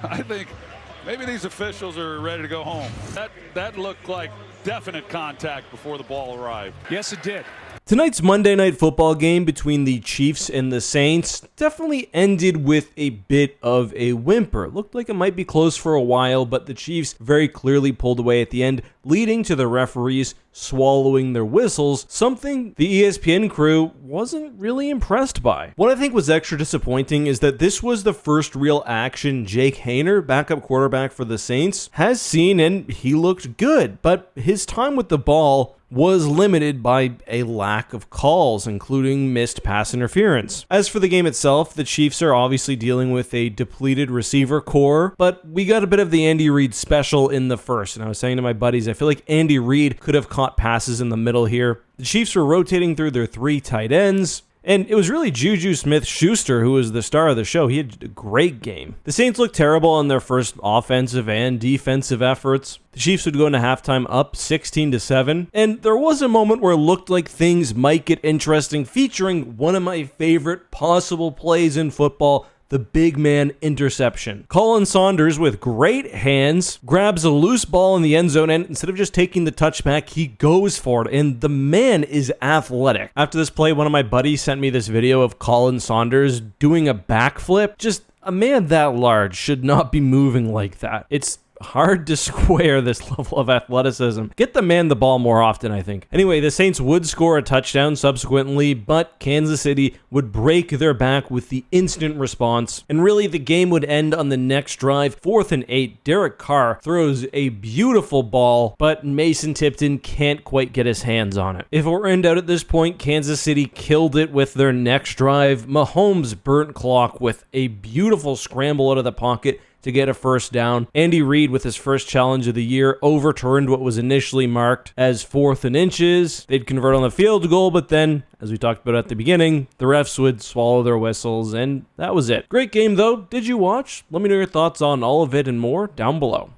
I think maybe these officials are ready to go home. That looked like definite contact before the ball arrived. Yes, it did. Tonight's Monday Night Football game between the Chiefs and the Saints definitely ended with a bit of a whimper. It looked like it might be close for a while, but the Chiefs very clearly pulled away at the end, leading to the referees swallowing their whistles, something the ESPN crew wasn't really impressed by. What I think was extra disappointing is that this was the first real action Jake Haener, backup quarterback for the Saints, has seen, and he looked good, but his time with the ball was limited by a lack of calls, including missed pass interference. As for the game itself, the Chiefs are obviously dealing with a depleted receiver core, but we got a bit of the Andy Reid special in the first, and I was saying to my buddies, I feel like Andy Reid could have caught passes in the middle here. The Chiefs were rotating through their 3 tight ends, and it was really Juju Smith-Schuster who was the star of the show. He had a great game. The Saints looked terrible on their first offensive and defensive efforts. The Chiefs would go into halftime up 16-7, and there was a moment where it looked like things might get interesting, featuring one of my favorite possible plays in football, the big man interception. Colin Saunders, with great hands, grabs a loose ball in the end zone, and instead of just taking the touchback, he goes for it, and the man is athletic. After this play, one of my buddies sent me this video of Colin Saunders doing a backflip. Just a man that large should not be moving like that. It's hard to square this level of athleticism. Get the man the ball more often, I think. Anyway, the Saints would score a touchdown subsequently, but Kansas City would break their back with the instant response, and really the game would end on the next drive. 4th and 8, Derek Carr throws a beautiful ball, but Mason Tipton can't quite get his hands on it. If it were in doubt at this point, Kansas City killed it with their next drive. Mahomes burnt clock with a beautiful scramble out of the pocket to get a first down. Andy Reid, with his first challenge of the year, overturned what was initially marked as 4th and inches. They'd convert on the field goal, but then, as we talked about at the beginning, the refs would swallow their whistles, and that was it. Great game, though. Did you watch? Let me know your thoughts on all of it and more down below.